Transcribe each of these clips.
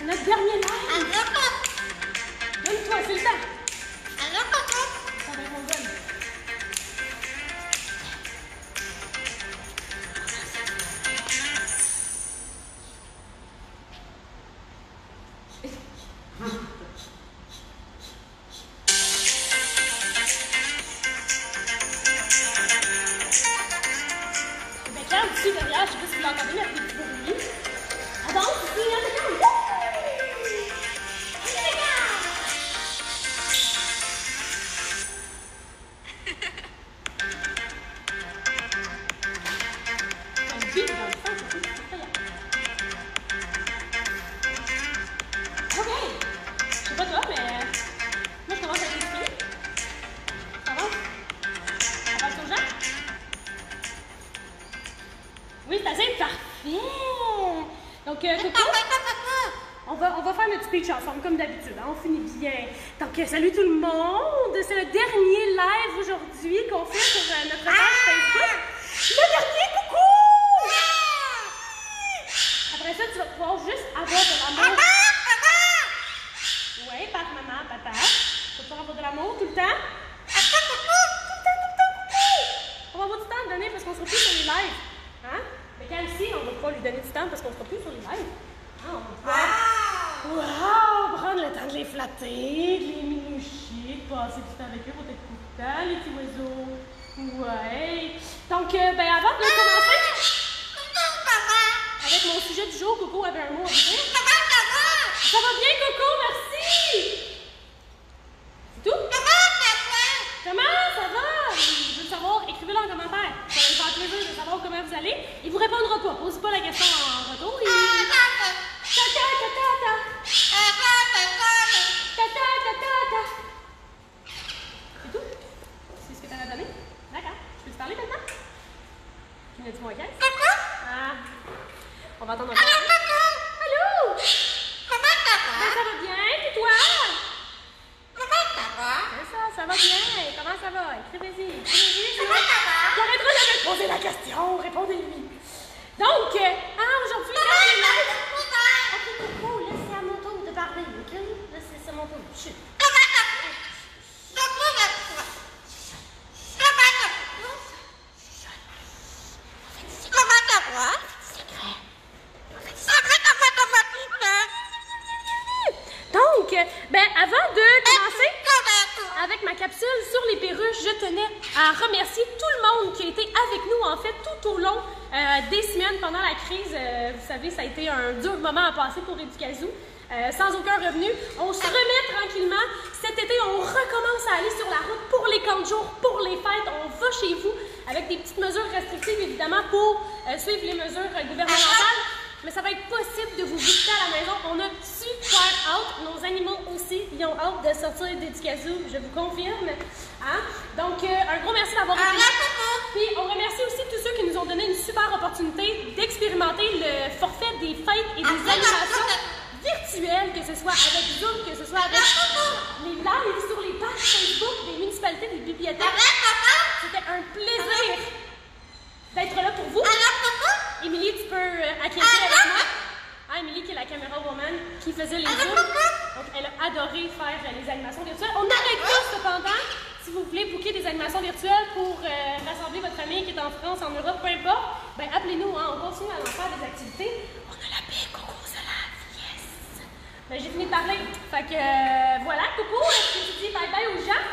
C'est notre dernier live. Donne-toi, c'est le temps. Ça va être mon gun. Derrière, je sais pas si vous l'entendez, mais il y a des petits bruits. Ah donc, c'est une attaquante! Un beat dans le fond, c'est incroyable. Ok! Je sais pas toi, mais moi je commence à t'expliquer. Ça va? Ça va sur Jean? Oui, c'est assez parfait! Donc, Coco, on va faire notre speech ensemble, comme d'habitude. Hein? On finit bien. Donc, salut tout le monde! C'est le dernier live aujourd'hui qu'on fait sur notre page Facebook. Le dernier, coucou! Après ça, tu vas pouvoir juste avoir de l'amour. Oui, par maman, papa. Tu vas pouvoir avoir de l'amour tout le temps. Tout le temps, coucou! On va avoir du temps à donner parce qu'on sera plus sur les lives. Hein? Mais quand ici, on va pouvoir lui donner du temps parce qu'on ne sera plus sur les lives. Ah, on va pouvoir prendre le temps de les flatter, de les minoucher, de passer du temps avec eux pour être contents, les petits oiseaux. Ouais. Donc, avant de commencer, avec mon sujet du jour, Coco avait un mot à dire. Ça va bien, Coco, merci! C'est tout? Comment ça va? Je veux savoir, écrivez-le en commentaire. Ça va me faire plaisir de savoir comment vous allez. Il vous répondra pas. Posez pas la question en retour. C'est tout? C'est ce que t'en as donné? D'accord. Je peux te parler maintenant? Tu m'as dit moi qu'est-ce? Ah. On va attendre un peu. Allô? Ben, ça va bien, et toi? Ça va bien. Comment ça va? Écrivez-y. J'arrêterai jamais de poser la question. Répondez-lui. Donc, aujourd'hui, OK, Coco, là, c'est à mon tour de parler, OK? Là, c'est mon tour. Chut. Donc, avant de commencer avec ma capsule sur les perruches, je tenais à remercier tout le monde qui a été avec nous, en fait, tout au long des semaines pendant la crise. Vous savez, ça a été un dur moment à passer pour Éducazou, sans aucun revenu. On se remet tranquillement. Cet été, on recommence à aller sur la route pour les camps de jour, pour les fêtes. On va chez vous avec des petites mesures restrictives, évidemment, pour suivre les mesures gouvernementales. Mais ça va être possible de vous visiter à la maison. On a super hâte. Nos animaux aussi, ils ont hâte de sortir d'Éducazou, je vous confirme. Hein? Donc, un gros merci d'avoir été là. Puis, on remercie aussi tous ceux qui nous ont donné une super opportunité d'expérimenter le forfait des fêtes et des animations virtuelles, que ce soit avec Zoom, que ce soit avec les lives sur les pages Facebook des municipalités, des bibliothèques. C'était un plaisir d'être là pour vous. Émilie, tu peux acquiescer avec moi. Ah, Émilie, qui est la caméra woman, qui faisait les zooms. Donc, elle a adoré faire les animations virtuelles. On n'arrête pas, cependant, si vous voulez booker des animations virtuelles pour rassembler votre famille qui est en France, en Europe, peu importe, ben appelez-nous, hein, on continue à en faire des activités. On a la paix, Coco Salade, yes! Ben, j'ai fini de parler. Fait que, voilà, Coco, est-ce que tu dis bye-bye aux gens?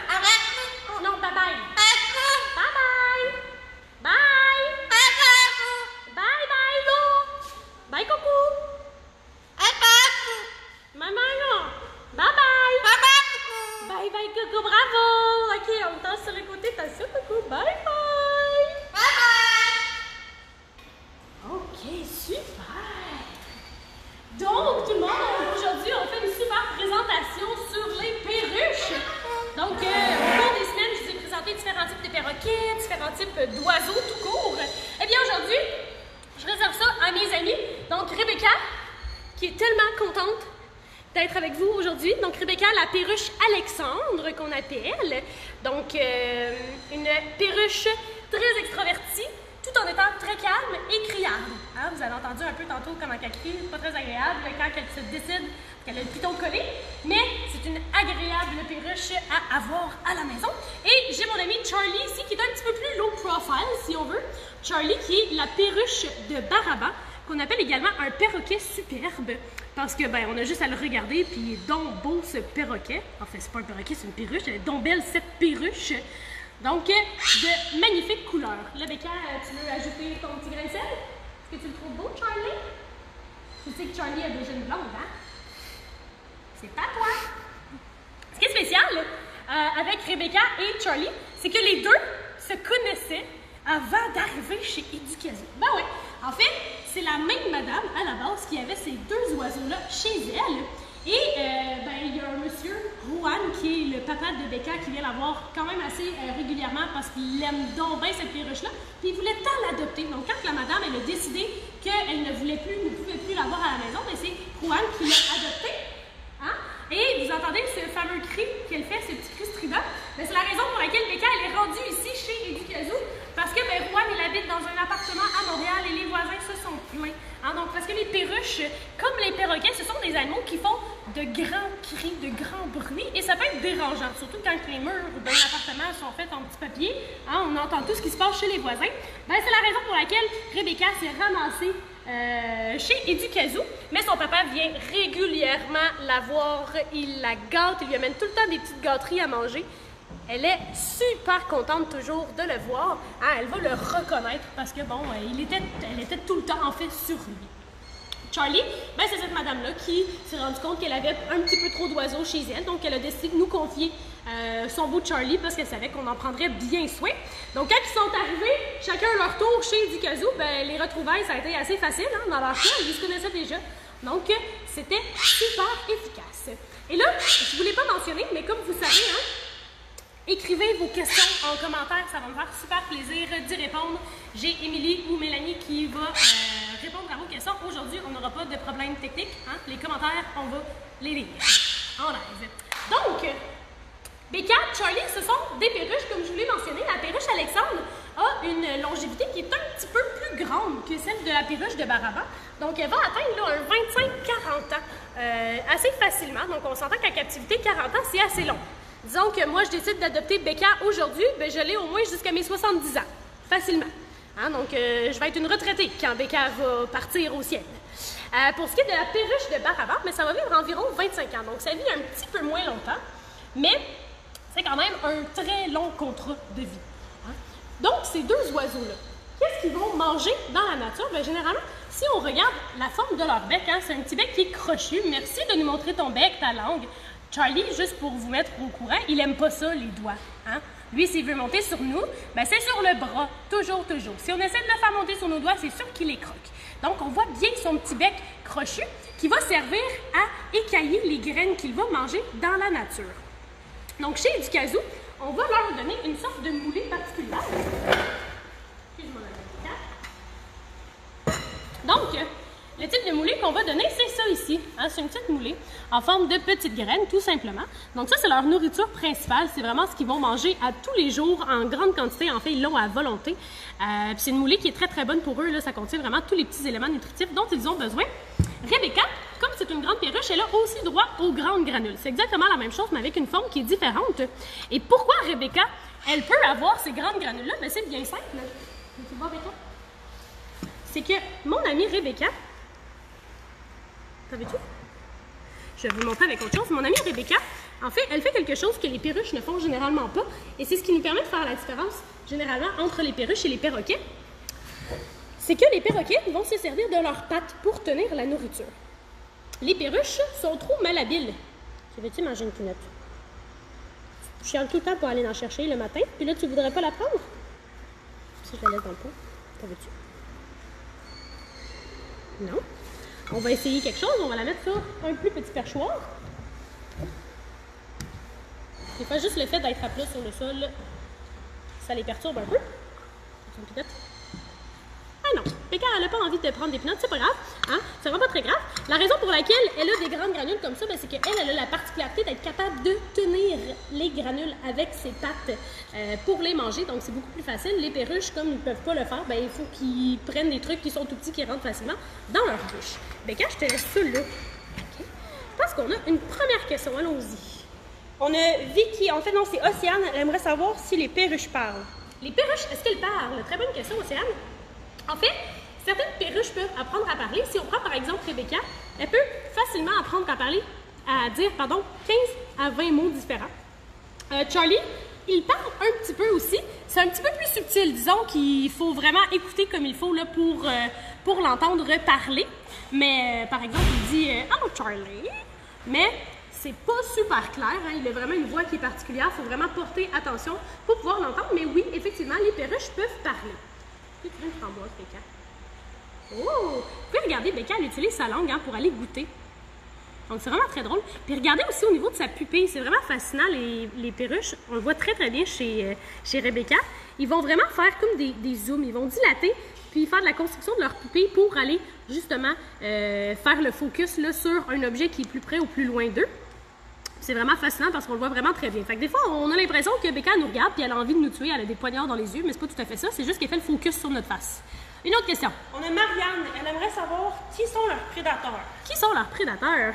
Non, bye-bye. Bye-bye! Bye! Bye-bye, Lo! Bye, Coco! Maman, non! Bye-bye! Bye-bye, Coco, bravo! OK, on tasse sur le côté, t'as ça, Coco? Bye-bye! OK, super! Donc, tout le monde, aujourd'hui, on fait une super présentation sur les perruches. Donc, au cours des semaines, je vous ai présenté différents types de perroquets, différents types d'oiseaux tout court. Eh bien, aujourd'hui, je réserve ça à mes amis. Donc, Rebecca, qui est tellement contente d'être avec vous aujourd'hui. Donc, Rebecca, la perruche Alexandre, qu'on appelle. Donc, une perruche très extravertie, tout en étant très calme et criarde. Hein, vous avez entendu un peu tantôt comment elle crie, pas très agréable quand elle se décide qu'elle a le piton collé, mais c'est une agréable perruche à avoir à la maison. Et j'ai mon ami Charlie ici qui est un petit peu plus low profile, si on veut. Charlie qui est la perruche de Baraba, qu'on appelle également un perroquet superbe, parce que ben on a juste à le regarder, puis il est donc beau ce perroquet. En fait, c'est pas un perroquet, c'est une perruche, elle est donc belle cette perruche. Donc, de magnifiques couleurs. Là, Becca, tu veux ajouter ton petit grain de sel? Est-ce que tu le trouves beau, Charlie? Tu sais que Charlie a déjà une blonde, hein? C'est pas toi! Ce qui est spécial avec Rebecca et Charlie, c'est que les deux se connaissaient avant d'arriver chez Educasio. Ben oui, en fait, c'est la même madame à la base qui avait ces deux oiseaux-là chez elle. Et ben, il y a un monsieur, Juan, qui est le papa de Becca, qui vient la voir quand même assez régulièrement parce qu'il aime donc bien cette perruche-là. Puis il voulait tant l'adopter. Donc quand la madame elle a décidé qu'elle ne voulait plus, ne pouvait plus l'avoir à la maison, ben, c'est Juan qui l'a adopté. Hein? Et vous entendez ce fameux cri qu'elle fait, ce petit cri strident. Ben, c'est la raison pour laquelle Becca elle est rendue ici chez Educasio. Parce que ben, Juan il habite dans un appartement à Montréal et les voisins se sont plaints. Hein, donc, parce que les perruches, comme les perroquets, ce sont des animaux qui font de grands cris, de grands bruits, et ça peut être dérangeant, surtout quand les murs d'un appartement sont faits en petit papier. Hein, on entend tout ce qui se passe chez les voisins. Ben, c'est la raison pour laquelle Rebecca s'est ramassée chez Educasio, mais son papa vient régulièrement la voir, il la gâte, il lui amène tout le temps des petites gâteries à manger. Elle est super contente toujours de le voir. Hein, elle va le reconnaître parce que, bon, elle était tout le temps, en fait, sur lui. Charlie, ben, c'est cette madame-là qui s'est rendue compte qu'elle avait un petit peu trop d'oiseaux chez elle. Donc, elle a décidé de nous confier son beau Charlie parce qu'elle savait qu'on en prendrait bien soin. Donc, quand ils sont arrivés, chacun à leur tour chez Educasio, ben, les retrouvailles, ça a été assez facile hein, dans leur cas. Ils se connaissaient déjà. Donc, c'était super efficace. Et là, je ne voulais pas mentionner, mais comme vous savez, hein, écrivez vos questions en commentaire, ça va me faire super plaisir d'y répondre. J'ai Émilie ou Mélanie qui va répondre à vos questions. Aujourd'hui, on n'aura pas de problème technique. Hein? Les commentaires, on va les lire en live. Donc, Becca, Charlie, ce sont des perruches, comme je vous l'ai mentionné. La perruche Alexandre a une longévité qui est un petit peu plus grande que celle de la perruche de Baraba. Donc, elle va atteindre là, un 25-40 ans assez facilement. Donc, on s'entend qu'en captivité, 40 ans, c'est assez long. Disons que moi, je décide d'adopter Becca aujourd'hui, ben, je l'ai au moins jusqu'à mes 70 ans, facilement. Hein, donc, je vais être une retraitée quand Becca va partir au ciel. Pour ce qui est de la perruche de Baraba, ben, ça va vivre environ 25 ans. Donc, ça vit un petit peu moins longtemps, mais c'est quand même un très long contrat de vie. Hein. Donc, ces deux oiseaux-là, qu'est-ce qu'ils vont manger dans la nature? Ben, généralement, si on regarde la forme de leur bec, hein, c'est un petit bec qui est crochu. Merci de nous montrer ton bec, ta langue. Charlie, juste pour vous mettre au courant, il n'aime pas ça, les doigts. Hein? Lui, s'il veut monter sur nous, ben c'est sur le bras, toujours, toujours. Si on essaie de le faire monter sur nos doigts, c'est sûr qu'il les croque. Donc, on voit bien son petit bec crochu qui va servir à écailler les graines qu'il va manger dans la nature. Donc, chez Educasio, on va leur donner une sorte de moulée particulière. Donc, le type de moulée qu'on va donner, c'est ça ici. Hein? C'est une petite moulée en forme de petites graines, tout simplement. Donc ça, c'est leur nourriture principale. C'est vraiment ce qu'ils vont manger à tous les jours en grande quantité. En fait, ils l'ont à volonté. C'est une moulée qui est très, très bonne pour eux. Là. Ça contient vraiment tous les petits éléments nutritifs dont ils ont besoin. Rebecca, comme c'est une grande perruche, elle a aussi droit aux grandes granules. C'est exactement la même chose, mais avec une forme qui est différente. Et pourquoi Rebecca, elle peut avoir ces grandes granules-là? Ben, c'est bien simple. Tu vois, Rebecca? C'est que mon amie Rebecca, savez-tu? Je vais vous montrer avec autre chose. Mon amie Rebecca, en fait, elle fait quelque chose que les perruches ne font généralement pas. Et c'est ce qui nous permet de faire la différence, généralement, entre les perruches et les perroquets. C'est que les perroquets vont se servir de leurs pattes pour tenir la nourriture. Les perruches sont trop malhabiles. Tu veux-tu manger une peanut? Je chiale tout le temps pour aller en chercher le matin. Puis là, tu voudrais pas la prendre? Si je la laisse dans le pot, t'as veux-tu? Non? On va essayer quelque chose, on va la mettre sur un plus petit perchoir. C'est pas juste le fait d'être à plat sur le sol, ça les perturbe un peu. C'est une pinette. Ah non, Becca, elle n'a pas envie de prendre des pinottes, c'est pas grave. Hein? C'est vraiment pas très grave. La raison pour laquelle elle a des grandes granules comme ça, c'est qu'elle a la particularité d'être capable de tenir les granules avec ses pattes pour les manger. Donc, c'est beaucoup plus facile. Les perruches, comme ils ne peuvent pas le faire, il faut qu'ils prennent des trucs qui sont tout petits, qui rentrent facilement dans leur bouche. Becca, je te laisse ça là. Okay. Je pense qu'on a une première question. Allons-y. On a Vicky. En fait, non, c'est Océane. Elle aimerait savoir si les perruches parlent. Les perruches, est-ce qu'elles parlent? Très bonne question, Océane. En fait, certaines perruches peuvent apprendre à parler. Si on prend par exemple Rebecca, elle peut facilement apprendre à parler, à dire, 15 à 20 mots différents. Charlie, il parle un petit peu aussi. C'est un petit peu plus subtil. Disons qu'il faut vraiment écouter comme il faut là, pour l'entendre parler. Mais par exemple, il dit « Hello Charlie ». Mais c'est pas super clair. Hein? Il a vraiment une voix qui est particulière. Il faut vraiment porter attention pour pouvoir l'entendre. Mais oui, effectivement, les perruches peuvent parler. Tu veux une framboise, Becca? Oh! Vous pouvez regarder, Becca, elle utilise sa langue pour aller goûter. Donc, c'est vraiment très drôle. Puis regardez aussi au niveau de sa pupille. C'est vraiment fascinant, les perruches. On le voit très, très bien chez Rebecca. Ils vont vraiment faire comme des zooms. Ils vont dilater, puis faire de la construction de leur pupille pour aller, justement, faire le focus là, sur un objet qui est plus près ou plus loin d'eux. C'est vraiment fascinant parce qu'on le voit vraiment très bien. Fait que des fois, on a l'impression que Becca nous regarde puis elle a envie de nous tuer, elle a des poignards dans les yeux, mais c'est pas tout à fait ça. C'est juste qu'elle fait le focus sur notre face. Une autre question. On a Marianne. Elle aimerait savoir qui sont leurs prédateurs. Qui sont leurs prédateurs?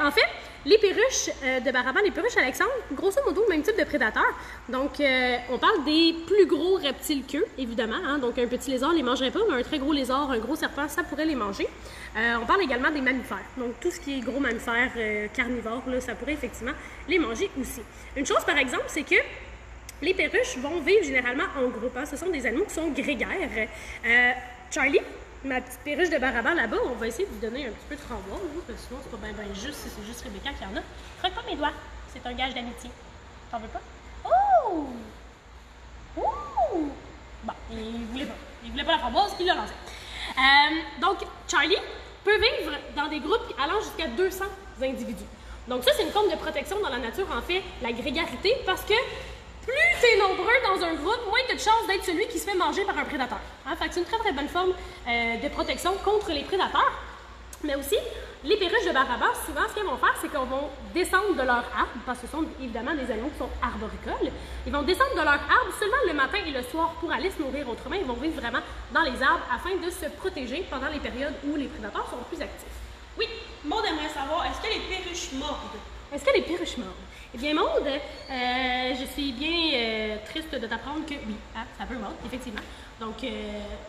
En fait, les perruches de Baraban, les perruches Alexandre, grosso modo, même type de prédateurs. Donc, on parle des plus gros reptiles qu'eux, évidemment. Hein? Donc, un petit lézard ne les mangerait pas, mais un très gros lézard, un gros serpent, ça pourrait les manger. On parle également des mammifères. Donc, tout ce qui est gros mammifères carnivores, là, ça pourrait effectivement les manger aussi. Une chose, par exemple, c'est que les perruches vont vivre généralement en groupe. Hein? Ce sont des animaux qui sont grégaires. Charlie, ma petite perruche de Baraban là-bas, on va essayer de lui donner un petit peu de framboise, parce que sinon c'est pas bien juste si c'est juste Rebecca qui en a. Croque pas mes doigts, c'est un gage d'amitié. T'en veux pas? Oh! Oh! Bon, il voulait pas la framboise, il l'a lancée. Donc, Charlie peut vivre dans des groupes allant jusqu'à 200 individus. Donc ça, c'est une forme de protection dans la nature, en fait, la grégarité, parce que plus tu es nombreux dans un groupe, moins tu as de chances d'être celui qui se fait manger par un prédateur. Hein? Fait que c'est une très très bonne forme de protection contre les prédateurs. Mais aussi, les perruches de Baraban, souvent, ce qu'elles vont faire, c'est qu'ils vont descendre de leur arbre, parce que ce sont évidemment des animaux qui sont arboricoles. Ils vont descendre de leur arbre seulement le matin et le soir pour aller se nourrir autrement. Ils vont vivre vraiment dans les arbres afin de se protéger pendant les périodes où les prédateurs sont plus actifs. Oui, Maud aimerait savoir, est-ce que les perruches mordent? Est-ce que les perruches mordent? Eh bien, Maud, je suis bien triste de t'apprendre que oui, hein, ça peut mordre, effectivement. Donc,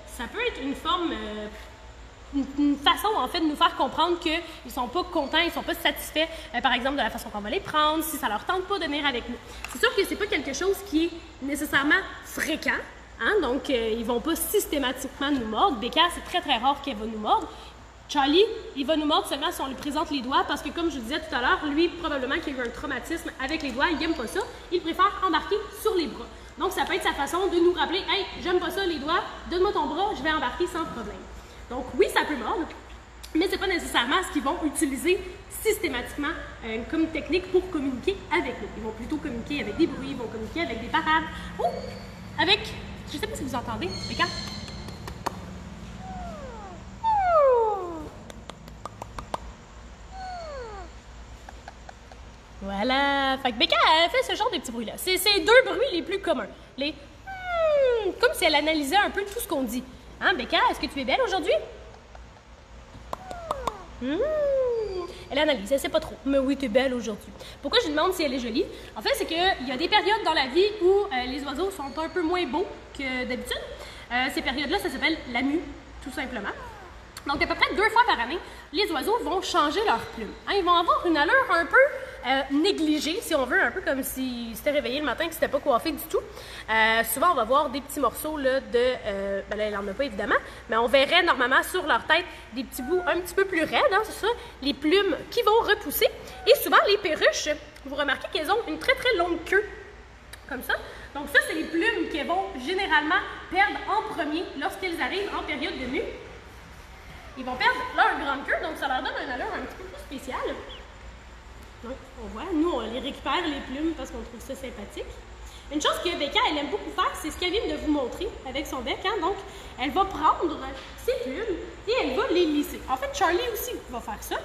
ça peut être une forme, une façon, en fait, de nous faire comprendre qu'ils ne sont pas contents, ils ne sont pas satisfaits, par exemple, de la façon qu'on va les prendre, si ça ne leur tente pas de venir avec nous. C'est sûr que ce n'est pas quelque chose qui est nécessairement fréquent, hein, donc ils ne vont pas systématiquement nous mordre. Becca, c'est très, très rare qu'elle va nous mordre. Charlie, il va nous mordre seulement si on lui présente les doigts parce que, comme je vous disais tout à l'heure, lui, probablement qu'il a eu un traumatisme avec les doigts, il n'aime pas ça. Il préfère embarquer sur les bras. Donc, ça peut être sa façon de nous rappeler « Hey, j'aime pas ça, les doigts, donne-moi ton bras, je vais embarquer sans problème. » Donc, oui, ça peut mordre, mais ce n'est pas nécessairement ce qu'ils vont utiliser systématiquement comme technique pour communiquer avec nous. Ils vont plutôt communiquer avec des bruits, ils vont communiquer avec des parades ou avec, je ne sais pas si vous entendez, les gars. Voilà. Fait que Becca, elle fait ce genre de petits bruits-là. C'est ces deux bruits les plus communs. Les comme si elle analysait un peu tout ce qu'on dit. Hein, Becca, est-ce que tu es belle aujourd'hui? Elle analyse, elle sait pas trop. Mais oui, tu es belle aujourd'hui. Pourquoi je lui demande si elle est jolie? En fait, c'est qu'il y a des périodes dans la vie où les oiseaux sont un peu moins beaux que d'habitude. Ces périodes-là, ça s'appelle la mue, tout simplement. Donc, à peu près 2 fois par année, les oiseaux vont changer leurs plumes. Hein, ils vont avoir une allure un peu négligée, si on veut, un peu comme s'ils s'étaient réveillés le matin et qu'ils ne s'étaient pas coiffés du tout. Souvent, on va voir des petits morceaux là, de... là, il n'en a pas, évidemment, mais on verrait normalement sur leur tête des petits bouts un petit peu plus raides, hein, c'est ça, les plumes qui vont repousser. Et souvent, les perruches, vous remarquez qu'elles ont une très, très longue queue, comme ça. Donc ça, c'est les plumes qu'elles vont généralement perdre en premier lorsqu'elles arrivent en période de mue. Ils vont perdre leur grande queue, donc ça leur donne une allure un petit peu plus spéciale. Donc, on voit, nous, on les récupère, les plumes, parce qu'on trouve ça sympathique. Une chose que Becca, elle aime beaucoup faire, c'est ce qu'elle vient de vous montrer avec son bec. Hein? Donc, elle va prendre ses plumes et elle va les lisser. En fait, Charlie aussi va faire ça.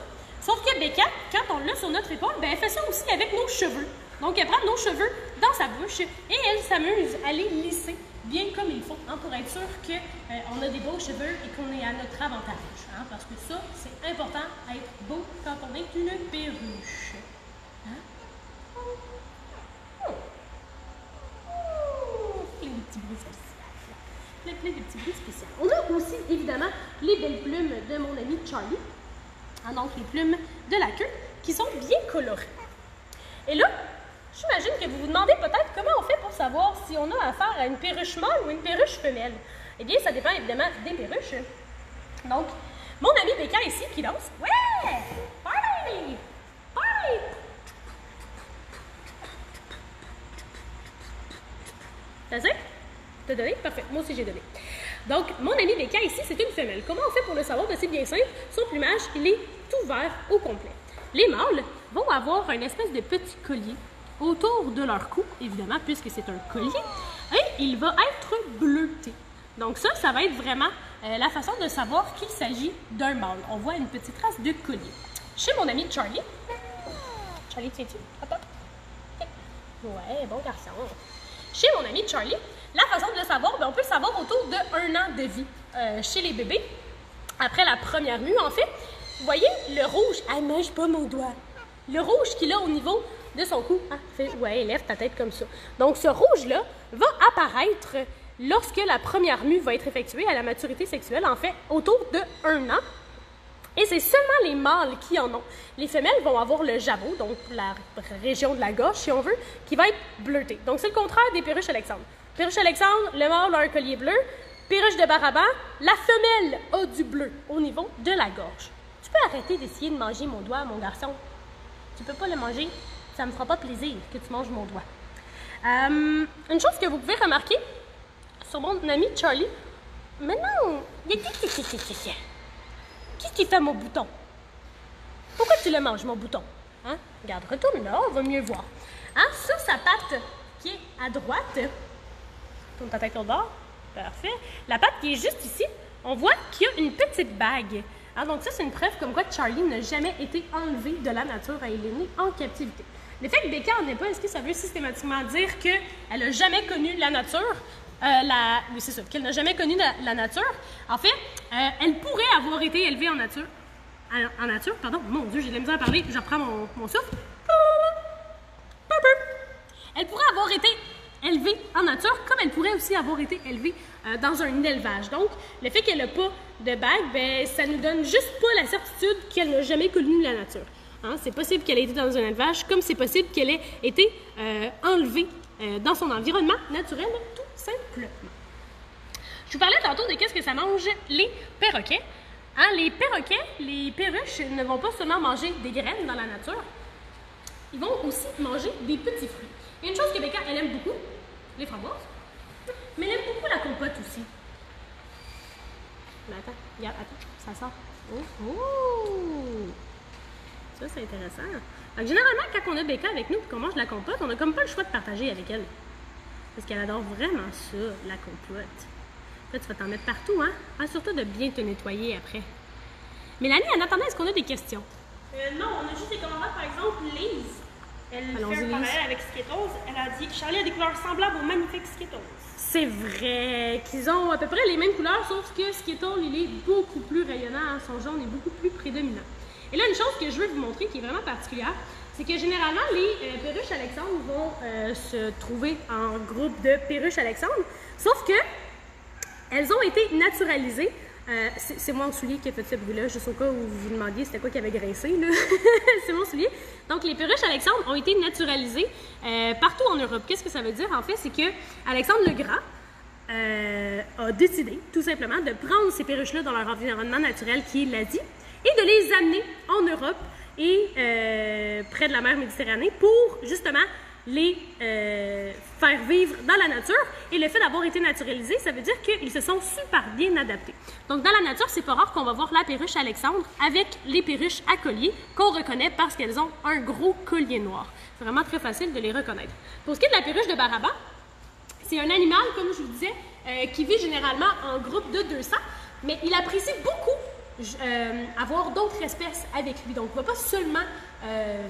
Sauf que Becca, quand on l'a sur notre épaule, ben, elle fait ça aussi avec nos cheveux. Donc, elle prend nos cheveux dans sa bouche et elle s'amuse à les lisser bien comme il faut, hein, pour être sûr qu'on a des beaux cheveux et qu'on est à notre avantage. Hein? Parce que ça, c'est important, être beau quand on est une perruche. Hein? Plein de petits bruits spéciaux. Plein de petits bruits spéciaux. On a aussi, évidemment, les belles plumes de mon ami Charlie. Hein, donc, les plumes de la queue qui sont bien colorées. Et là, j'imagine que vous vous demandez peut-être comment on fait pour savoir si on a affaire à une perruche mâle ou une perruche femelle. Eh bien, ça dépend évidemment des perruches. Donc, mon ami Becca ici qui danse. Ouais! Party! Party! T'as ça? T'as donné? Parfait. Moi aussi, j'ai donné. Donc, mon ami Becca ici, c'est une femelle. Comment on fait pour le savoir? Ben, c'est bien simple. Son plumage, il est tout vert au complet. Les mâles vont avoir un espèce de petit collier autour de leur cou, évidemment, puisque c'est un collier, et il va être bleuté. Donc ça va être vraiment la façon de savoir qu'il s'agit d'un mâle. On voit une petite trace de collier. Chez mon ami Charlie, tiens-tu? Hop, hop. Ouais, bon garçon. Chez mon ami Charlie, la façon de le savoir, ben, on peut le savoir autour de 1 an de vie chez les bébés. Après la première mue, en fait, vous voyez le rouge, elle ne mange pas mon doigt. Le rouge qu'il a au niveau de son cou, hein, fait, ouais, lève ta tête comme ça. Donc, ce rouge-là va apparaître lorsque la première mue va être effectuée à la maturité sexuelle, en fait, autour de 1 an. Et c'est seulement les mâles qui en ont. Les femelles vont avoir le jabot, donc la région de la gorge, si on veut, qui va être bleutée. Donc, c'est le contraire des perruches Alexandre. Perruche Alexandre, le mâle a un collier bleu. Perruche de Baraban, la femelle a du bleu au niveau de la gorge. Tu peux arrêter d'essayer de manger mon doigt, mon garçon? Tu peux pas le manger? Ça me fera pas plaisir que tu manges mon doigt. Une chose que vous pouvez remarquer sur mon ami Charlie, mais non! Qu'est-ce qui fait mon bouton? Pourquoi tu le manges, mon bouton? Hein? Regarde, retourne là, on va mieux voir. Hein? Sur sa patte qui est à droite, tourne ta tête au bord. Parfait. La patte qui est juste ici, on voit qu'il y a une petite bague. Ah, donc ça, c'est une preuve comme quoi Charlie n'a jamais été enlevé de la nature et il est né en captivité. Le fait que Becca en ait pas, est-ce que ça veut systématiquement dire qu'elle n'a jamais connu la nature? Oui, c'est ça, qu'elle n'a jamais connu la nature. En fait, elle pourrait avoir été élevée en nature. Pardon. Mon Dieu, j'ai de la misère à parler. Je reprends mon souffle. Elle pourrait avoir été élevée en nature, comme elle pourrait aussi avoir été élevée dans un élevage. Donc, le fait qu'elle n'a pas de bague, ben, ça nous donne juste pas la certitude qu'elle n'a jamais connu la nature. Hein? C'est possible qu'elle ait été dans un élevage, comme c'est possible qu'elle ait été enlevée dans son environnement naturel, tout simplement. Je vous parlais tantôt de qu'est-ce que ça mange les perroquets. Hein? Les perroquets, les perruches ne vont pas seulement manger des graines dans la nature, ils vont aussi manger des petits fruits. Et une chose que Becca, elle aime beaucoup, les framboises, mais elle aime beaucoup la compote aussi. Mais attends, regarde, ça sort. Oh! Ça, c'est intéressant. Donc, généralement, quand on a Becca avec nous et qu'on mange la compote, on n'a comme pas le choix de partager avec elle. Parce qu'elle adore vraiment ça, la compote. Là, tu vas t'en mettre partout, hein? Ah, surtout de bien te nettoyer après. Mélanie, en attendant, est-ce qu'on a des questions? Non, on a juste des commentaires, par exemple, Lise. Elle fait un parallèle avec Skittles. Elle a dit que Charlie a des couleurs semblables aux magnifiques Skittles. C'est vrai qu'ils ont à peu près les mêmes couleurs, sauf que Skittles, il est beaucoup plus rayonnant. Hein? Son jaune est beaucoup plus prédominant. Et là, une chose que je veux vous montrer qui est vraiment particulière, c'est que généralement, les perruches Alexandre vont se trouver en groupe de perruches Alexandre, sauf que elles ont été naturalisées. C'est mon soulier qui a fait ce bruit-là, juste au cas où vous vous demandiez c'était quoi qui avait grincé. C'est mon soulier. Donc, les perruches Alexandre ont été naturalisées partout en Europe. Qu'est-ce que ça veut dire? En fait, c'est que Alexandre le Grand a décidé, tout simplement, de prendre ces perruches-là dans leur environnement naturel qui est l'Asie et de les amener en Europe et près de la mer Méditerranée pour, justement, les faire vivre dans la nature. Et le fait d'avoir été naturalisés, ça veut dire qu'ils se sont super bien adaptés. Donc, dans la nature, c'est pas rare qu'on va voir la perruche Alexandre avec les perruches à collier qu'on reconnaît parce qu'elles ont un gros collier noir. C'est vraiment très facile de les reconnaître. Pour ce qui est de la perruche de Baraban, C'est un animal, comme je vous disais, qui vit généralement en groupe de 200, mais il apprécie beaucoup avoir d'autres espèces avec lui. Donc, il ne va pas seulement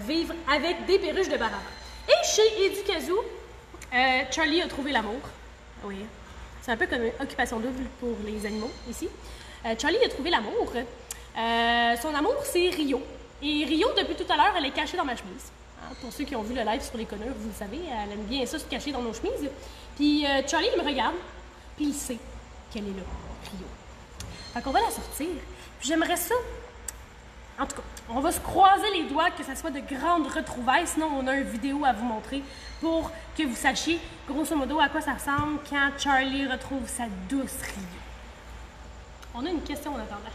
vivre avec des perruches de Baraba. Et chez Educazou, Charlie a trouvé l'amour. Oui, c'est un peu comme une occupation double pour les animaux ici. Charlie a trouvé l'amour. Son amour, c'est Rio. Et Rio, depuis tout à l'heure, elle est cachée dans ma chemise. Hein, pour ceux qui ont vu le live sur les conneurs, vous le savez, elle aime bien ça se cacher dans nos chemises. Puis Charlie, il me regarde, puis il sait qu'elle est là, Rio. Fait qu'on va la sortir. Puis j'aimerais ça. En tout cas, on va se croiser les doigts que ça soit de grandes retrouvailles. Sinon, on a une vidéo à vous montrer pour que vous sachiez, grosso modo, à quoi ça ressemble quand Charlie retrouve sa douce Rio. On a une question en attendant.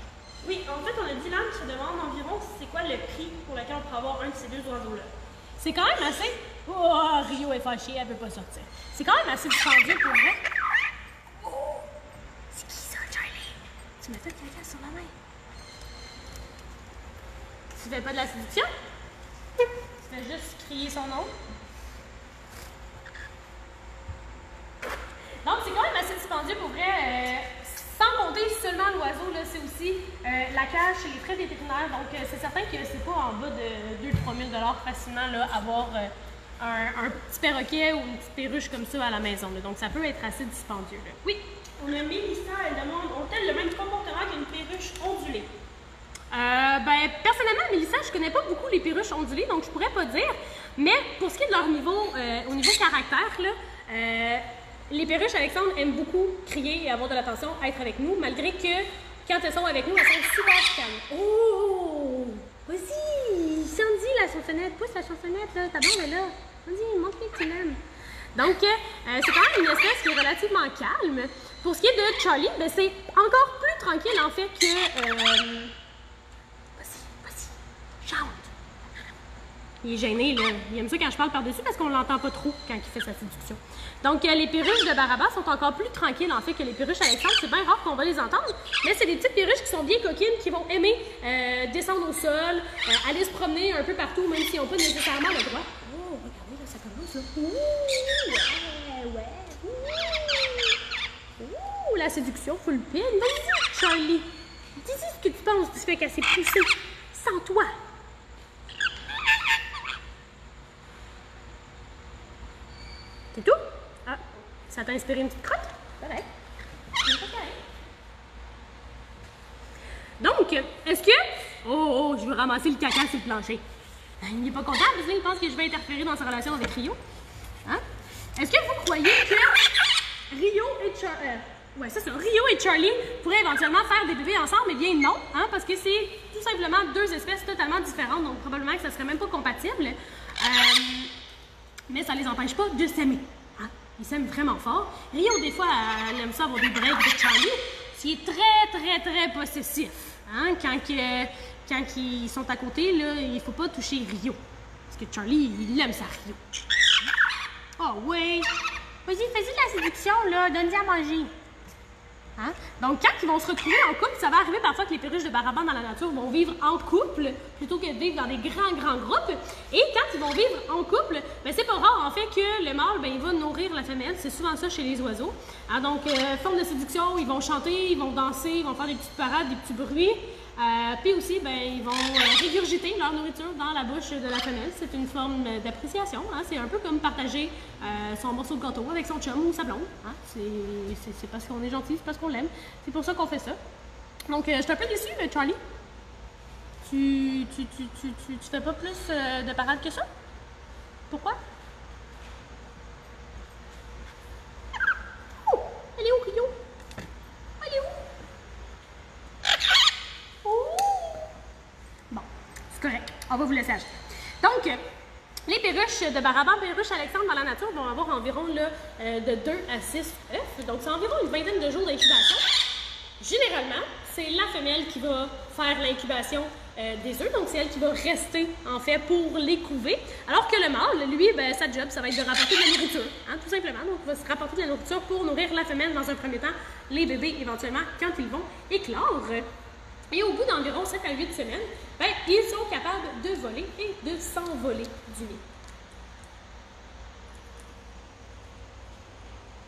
Oui, en fait, on a Dylan qui se demande environ c'est quoi le prix pour lequel on peut avoir un de ces deux oiseaux-là. C'est quand même assez... Oh, Rio est fâchée, elle veut pas sortir. C'est quand même assez dispendieux pour vrai. Oh! C'est qui ça, Charlie? Tu mets fait quelqu'un sur la main. Tu fais pas de la séduction? Tu fais juste crier son nom? Donc, c'est quand même assez dispendieux pour vrai. Sans compter seulement l'oiseau, c'est aussi la cage chez les frais vétérinaires. Donc, c'est certain que c'est pas en bas de 2 000 à 3 000 facilement là, avoir un petit perroquet ou une petite perruche comme ça à la maison. Là. Donc, ça peut être assez dispendieux. Là. Oui? On a Mélissa, elle demande ont-elles le même comportement qu'une perruche ondulée? Personnellement, Mélissa, je connais pas beaucoup les perruches ondulées, donc je pourrais pas dire. Mais pour ce qui est de leur niveau, au niveau caractère, là, les perruches, Alexandre, aiment beaucoup crier et avoir de l'attention, être avec nous, malgré que quand elles sont avec nous, elles sont super calmes. Oh! Vas-y! Sandy, la chansonnette, pousse la chansonnette, là, ta blonde est là. Vas-y, montre-lui que tu l'aimes. Donc, c'est quand même une espèce qui est relativement calme. Pour ce qui est de Charlie, c'est encore plus tranquille, en fait, que... Vas-y, chante! Il est gêné, là. Il aime ça quand je parle par-dessus parce qu'on l'entend pas trop quand il fait sa séduction. Donc, les perruches de Baraba sont encore plus tranquilles, en fait, que les perruches Alexandre. C'est bien rare qu'on va les entendre, mais c'est des petites perruches qui sont bien coquines, qui vont aimer descendre au sol, aller se promener un peu partout, même s'ils n'ont pas nécessairement le droit. Oh, regardez, là, ça commence, là. Ouh, ouais. Ouh, la séduction full pin. Vas-y, Charlie. Dis-y ce que tu penses du fait qu'elle s'est poussée sans toi. C'est tout? Ah, ça t'a inspiré une petite crotte? Correct. Donc, est-ce que... Oh, je veux ramasser le caca sur le plancher. Il n'est pas content parce qu'il pense que je vais interférer dans sa relation avec Rio. Hein? Est-ce que vous croyez que Rio et Charlie... ouais, c'est ça. Rio et Charlie pourraient éventuellement faire des bébés ensemble? Eh bien non, hein, parce que c'est tout simplement deux espèces totalement différentes, donc probablement que ça serait même pas compatible. Mais ça les empêche pas de s'aimer. Hein? Ils s'aiment vraiment fort. Rio, des fois, elle aime ça avoir des breaks avec Charlie. Il est très possessif. Hein? Quand ils sont à côté, là, il faut pas toucher Rio. Parce que Charlie, il aime ça, Rio. Oh oui! Vas-y, fais-y de la séduction, là. Donne-y à manger. Hein? Donc, quand ils vont se retrouver en couple, ça va arriver parfois que les perruches de Baraba dans la nature vont vivre en couple plutôt que de vivre dans des grands groupes. Et quand ils vont vivre en couple, c'est pas rare en fait que le mâle, il va nourrir la femelle. C'est souvent ça chez les oiseaux. Hein? Donc, forme de séduction, ils vont chanter, ils vont danser, ils vont faire des petites parades, des petits bruits. Puis aussi, ils vont régurgiter leur nourriture dans la bouche de la femelle. C'est une forme d'appréciation. Hein? C'est un peu comme partager son morceau de gâteau avec son chum ou sa blonde. Hein? C'est parce qu'on est gentil, c'est parce qu'on l'aime. C'est pour ça qu'on fait ça. Donc, je suis un peu déçue, Charlie. Tu fais pas plus de parades que ça? Pourquoi? Oh! Elle est où, Rio? Elle est où? Bon, c'est correct. On va vous laisser acheter. Donc, les perruches de Baraba, perruches Alexandre dans la nature vont avoir environ là, de 2 à 6 œufs. Donc, c'est environ une vingtaine de jours d'incubation. Généralement, c'est la femelle qui va faire l'incubation des œufs. Donc, c'est elle qui va rester, en fait, pour les couver. Alors que le mâle, lui, sa job, ça va être de rapporter de la nourriture. Hein, tout simplement. Donc, il va se rapporter de la nourriture pour nourrir la femelle dans un premier temps, les bébés, éventuellement, quand ils vont éclore. Et au bout d'environ 7 à 8 semaines, ils sont capables de voler et de s'envoler du nid.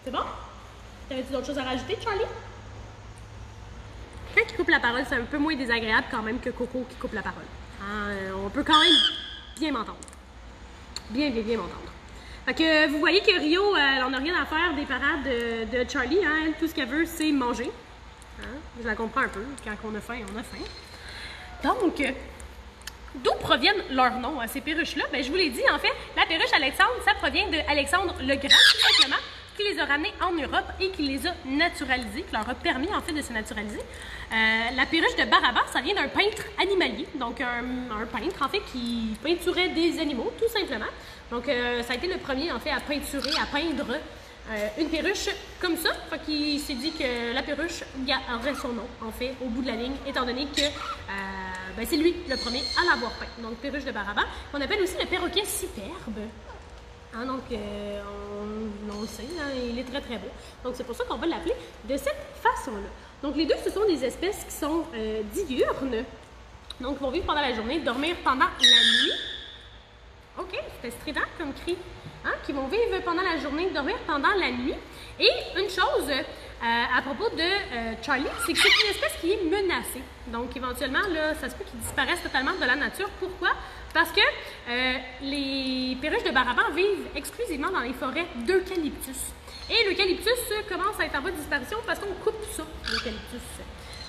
C'est bon? T'avais-tu d'autres choses à rajouter, Charlie? Quand il coupe la parole, c'est un peu moins désagréable quand même que Coco qui coupe la parole. On peut quand même bien m'entendre. Bien m'entendre. Fait que vous voyez que Rio, elle en a rien à faire des parades de Charlie. Hein? Elle, tout ce qu'elle veut, c'est manger. Hein? Je la comprends un peu. Quand on a faim, on a faim. Donc, d'où proviennent leurs noms, ces perruches-là? Ben, je vous l'ai dit, en fait, la perruche Alexandre, ça provient de Alexandre le Grand, tout simplement, qui les a ramenés en Europe et qui les a naturalisés, qui leur a permis, en fait, de se naturaliser. La perruche de Barabas, ça vient d'un peintre animalier, donc un peintre, en fait, qui peinturait des animaux, tout simplement. Donc, ça a été le premier, en fait, à peinturer, à peindre une perruche comme ça. Fait qu'il s'est dit que la perruche aurait son nom, en fait, au bout de la ligne, étant donné que ben, c'est lui le premier à l'avoir peint. Donc, perruche de Barabas, qu'on appelle aussi le perroquet superbe. Hein, donc, on le sait, hein, il est très très beau. Donc, c'est pour ça qu'on va l'appeler de cette façon-là. Donc, les deux, ce sont des espèces qui sont diurnes. Donc, vont vivre pendant la journée, dormir pendant la nuit. OK, c'était strident comme cri. Hein, qui vont vivre pendant la journée, dormir pendant la nuit. Et une chose à propos de Charlie, c'est que c'est une espèce qui est menacée. Donc, éventuellement, là, ça se peut qu'il disparaisse totalement de la nature. Pourquoi? Parce que les perruches de Barabas vivent exclusivement dans les forêts d'eucalyptus. Et l'eucalyptus commence à être en voie de disparition parce qu'on coupe ça, l'eucalyptus.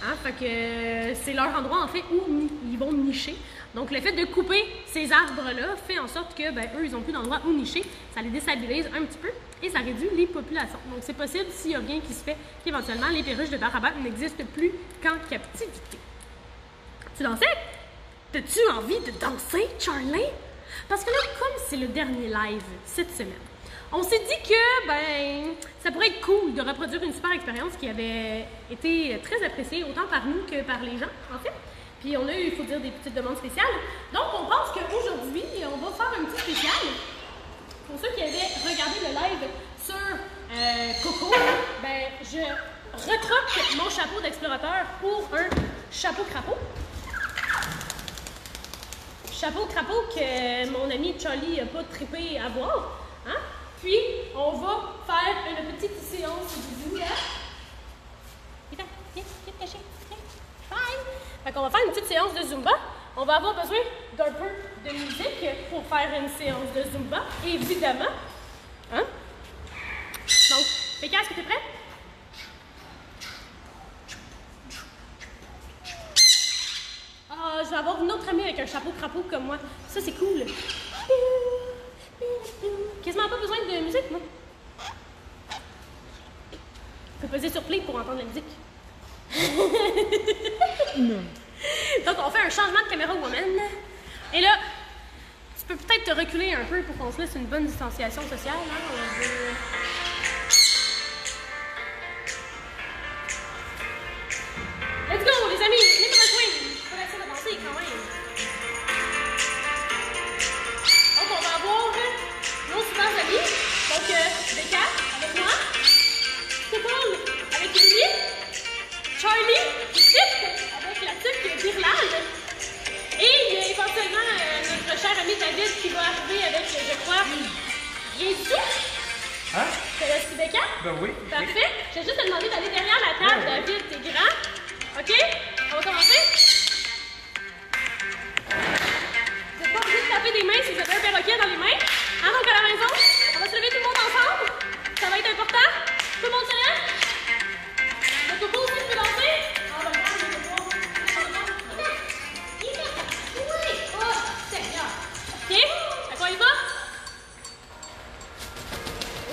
Hein, fait que c'est leur endroit, en fait, où ils vont nicher. Donc, le fait de couper ces arbres-là fait en sorte que, ben, eux, ils n'ont plus d'endroit où nicher. Ça les déstabilise un petit peu et ça réduit les populations. Donc, c'est possible, s'il y a rien qui se fait, qu'éventuellement, les perruches de Barabas n'existent plus qu'en captivité. Tu dansais? T'as-tu envie de danser, Charlie? Parce que là, comme c'est le dernier live cette semaine, on s'est dit que, ben, ça pourrait être cool de reproduire une super expérience qui avait été très appréciée, autant par nous que par les gens, en fait. Puis on a eu, il faut dire, des petites demandes spéciales. Donc, on pense qu'aujourd'hui, on va faire un petit spécial. Pour ceux qui avaient regardé le live sur Coco, ben, je retroque mon chapeau d'explorateur pour un chapeau crapaud. Chapeau crapaud que mon ami Charlie n'a pas trippé à voir. Hein? Puis, on va faire une petite séance de Zumba. Viens, caché. Bye! Fait qu'on va faire une petite séance de Zumba. On va avoir besoin d'un peu de musique pour faire une séance de Zumba, évidemment. Hein? Donc, Pékin, est-ce que tu es prêt? Ah, je vais avoir une autre amie avec un chapeau crapaud comme moi. Ça, c'est cool. Quasiment pas besoin de musique, moi. Je peux peser sur play pour entendre la musique. Non. Donc, on fait un changement de caméra woman. Et là, tu peux peut-être te reculer un peu pour qu'on se laisse une bonne distanciation sociale. Hein? Let's go, les amis! Venez pour le swing! Je peux essayer de danser quand même. Donc, on va avoir nos super amis. Donc, Becca avec moi. Coco avec Lily. Charlie, Tip, avec la tuque d'Irlande. Et il y a éventuellement notre cher ami David qui va arriver avec, je crois, Jésus. Hein? C'est le petit Becca? Ben oui. Parfait. Je vais juste te demander d'aller derrière la table, ouais. David, t'es grand. OK? On va commencer. Vous n'êtes pas obligé de taper des mains si vous avez un perroquet dans les mains. Hein, donc à la maison, on va se lever tout le monde ensemble. Ça va être important. Tout le monde se lève. Le Coco aussi, tu peux danser? On va le faire, je vais le voir. Oh, Seigneur. OK? À quoi il va?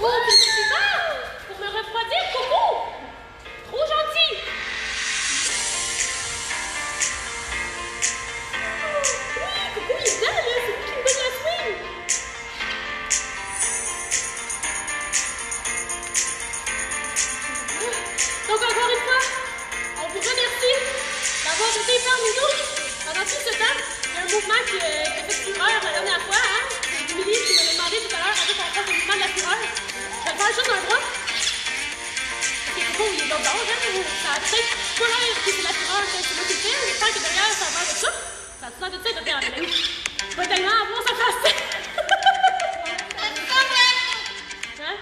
Oh, qu'est-ce que tu fais? Pour me refroidir, Coco! Trop gentil! Oui, Coco, il est dedans, là! C'est lui qui me donne la swing! Donc, encore une fois, on vous remercie d'avoir été parmi nous pendant tout ce temps. Il y a un mouvement qui a fait fureur la dernière fois, hein? C'est Émilie qui m'avait demandé tout à l'heure avec on fasse le mouvement de la fureur. Je vais le faire juste un bras. Parce que Coco, il est dans le danger, hein? Ça a peut-être pas l'air que c'est la fureur que tu veux qu'il fait, mais je pense que derrière, ça a l'air de ça. Ça a tout l'air de ça, de faire la même. Je vais tellement avoir sa face. Hein?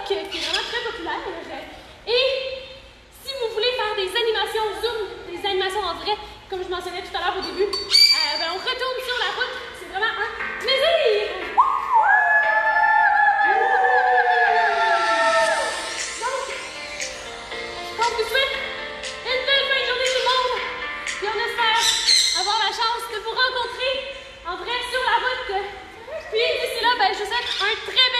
qui est vraiment très populaire. Et si vous voulez faire des animations Zoom, des animations en vrai, comme je mentionnais tout à l'heure au début, ben on retourne sur la route. C'est vraiment un plaisir! Donc, on vous souhaite une belle fin de journée tout le monde. Et on espère avoir la chance de vous rencontrer en vrai sur la route. Puis d'ici là, ben, je vous souhaite un très bel